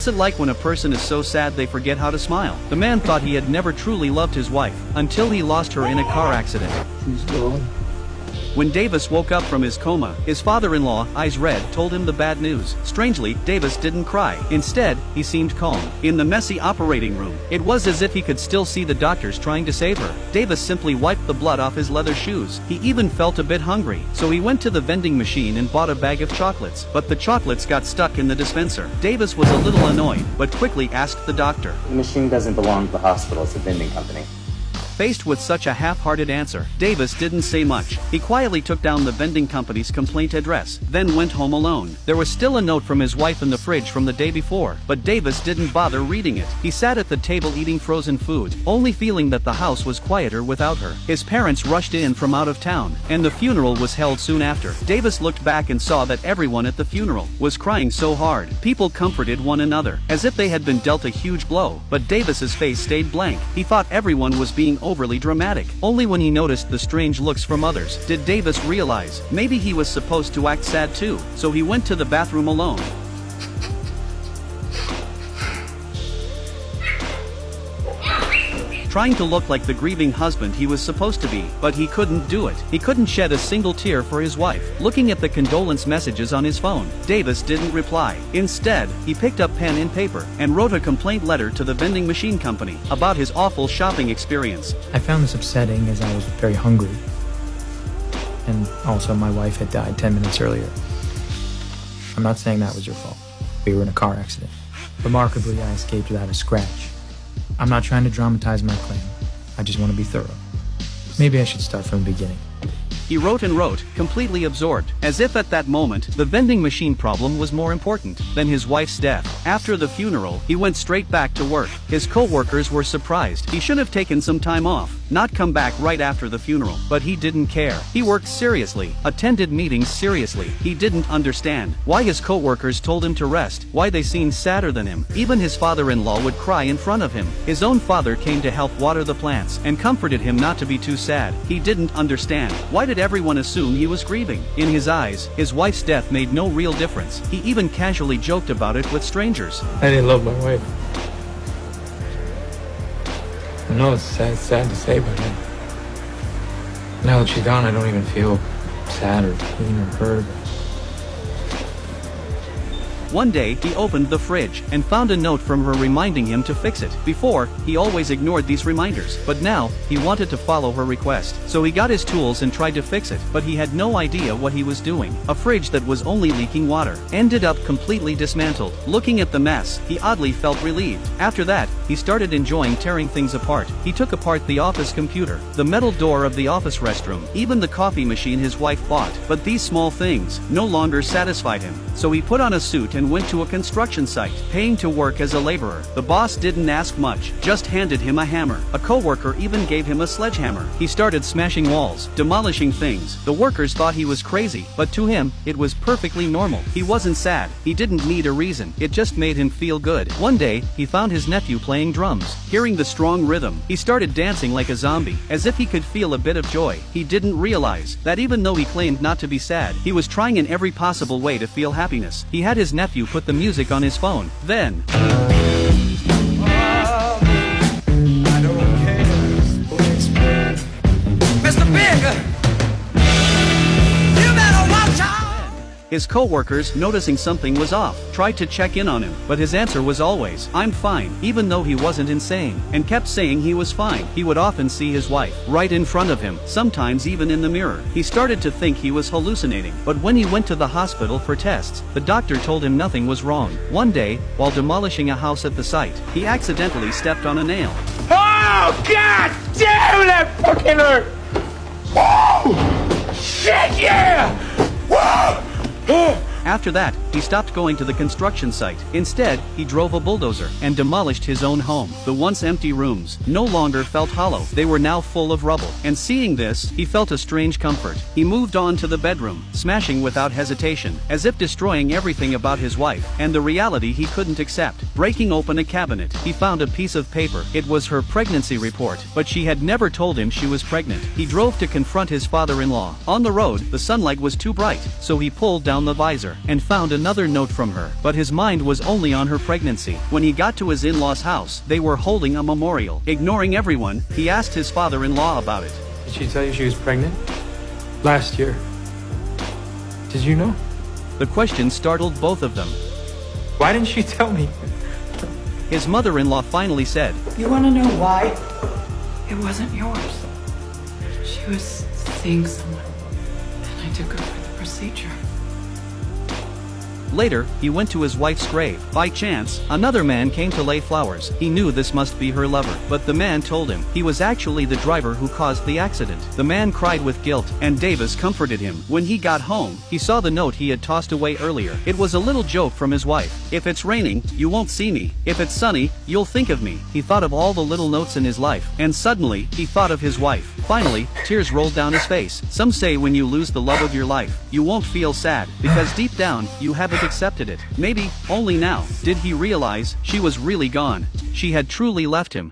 What's it like when a person is so sad they forget how to smile? The man thought he had never truly loved his wife, until he lost her in a car accident. She's gone. When Davis woke up from his coma, his father-in-law, eyes red, told him the bad news. Strangely, Davis didn't cry. Instead, he seemed calm. In the messy operating room, it was as if he could still see the doctors trying to save her. Davis simply wiped the blood off his leather shoes. He even felt a bit hungry, so he went to the vending machine and bought a bag of chocolates. But the chocolates got stuck in the dispenser. Davis was a little annoyed, but quickly asked the doctor. The machine doesn't belong to the hospital, it's a vending company. Faced with such a half-hearted answer, Davis didn't say much. He quietly took down the vending company's complaint address, then went home alone. There was still a note from his wife in the fridge from the day before, but Davis didn't bother reading it. He sat at the table eating frozen food, only feeling that the house was quieter without her. His parents rushed in from out of town, and the funeral was held soon after. Davis looked back and saw that everyone at the funeral was crying so hard. People comforted one another, as if they had been dealt a huge blow, but Davis's face stayed blank. He thought everyone was being overly dramatic. Only when he noticed the strange looks from others did Davis realize maybe he was supposed to act sad too. So he went to the bathroom alone. Trying to look like the grieving husband he was supposed to be, but he couldn't do it. He couldn't shed a single tear for his wife. Looking at the condolence messages on his phone, Davis didn't reply. Instead, he picked up pen and paper and wrote a complaint letter to the vending machine company about his awful shopping experience. I found this upsetting as I was very hungry. And also my wife had died 10 minutes earlier. I'm not saying that was your fault. We were in a car accident. Remarkably, I escaped without a scratch. I'm not trying to dramatize my claim. I just want to be thorough. Maybe I should start from the beginning. He wrote and wrote, completely absorbed, as if at that moment, the vending machine problem was more important than his wife's death. After the funeral, he went straight back to work. His co-workers were surprised. He should have taken some time off, not come back right after the funeral. But he didn't care. He worked seriously, attended meetings seriously. He didn't understand why his co-workers told him to rest, why they seemed sadder than him. Even his father-in-law would cry in front of him. His own father came to help water the plants and comforted him not to be too sad. He didn't understand. Why did everyone assume he was grieving? In his eyes, his wife's death made no real difference. He even casually joked about it with strangers. I didn't love my wife. I know it's sad to say, but now that she's gone, I don't even feel sad or pain or hurt. One day, he opened the fridge and found a note from her reminding him to fix it. Before, he always ignored these reminders, but now, he wanted to follow her request. So he got his tools and tried to fix it, but he had no idea what he was doing. A fridge that was only leaking water ended up completely dismantled. Looking at the mess, he oddly felt relieved. After that, he started enjoying tearing things apart. He took apart the office computer, the metal door of the office restroom, even the coffee machine his wife bought. But these small things no longer satisfied him. So he put on a suit and went to a construction site, paying to work as a laborer. The boss didn't ask much, just handed him a hammer. A co-worker even gave him a sledgehammer. He started smashing walls, demolishing things. The workers thought he was crazy, but to him, it was perfectly normal. He wasn't sad. He didn't need a reason. It just made him feel good. One day, he found his nephew playing drums. Hearing the strong rhythm, he started dancing like a zombie, as if he could feel a bit of joy. He didn't realize that even though he claimed not to be sad, he was trying in every possible way to feel happiness. He had his nephew put the music on his phone. Then Mr. Big, you better watch out! his co-workers, noticing something was off, tried to check in on him, but his answer was always, "I'm fine," even though he wasn't insane, and kept saying he was fine. He would often see his wife right in front of him, sometimes even in the mirror. He started to think he was hallucinating, but when he went to the hospital for tests, the doctor told him nothing was wrong. One day, while demolishing a house at the site, he accidentally stepped on a nail. Oh, God damn, that fucking hurt! Whoa! Shit, yeah! Whoa! After that, he stopped going to the construction site. Instead, he drove a bulldozer and demolished his own home. The once empty rooms no longer felt hollow. They were now full of rubble. And seeing this, he felt a strange comfort. He moved on to the bedroom, smashing without hesitation, as if destroying everything about his wife and the reality he couldn't accept. Breaking open a cabinet, he found a piece of paper. It was her pregnancy report, but she had never told him she was pregnant. He drove to confront his father-in-law. On the road, the sunlight was too bright, so he pulled down the visor. earlier, and found another note from her, but his mind was only on her pregnancy. When he got to his in-laws' house, they were holding a memorial. Ignoring everyone, he asked his father-in-law about it. Did she tell you she was pregnant? Last year. Did you know? The question startled both of them. Why didn't she tell me? His mother-in-law finally said, You want to know why? It wasn't yours. She was seeing someone, and I took her for the procedure. Later, he went to his wife's grave. By chance, another man came to lay flowers. He knew this must be her lover, but the man told him he was actually the driver who caused the accident. The man cried with guilt, and Davis comforted him. When he got home, he saw the note he had tossed away earlier. It was a little joke from his wife. If it's raining, you won't see me. If it's sunny, you'll think of me. He thought of all the little notes in his life, and suddenly, he thought of his wife. Finally, tears rolled down his face. Some say when you lose the love of your life, you won't feel sad, because deep down, you haven't accepted it. Maybe, only now, did he realize she was really gone. She had truly left him.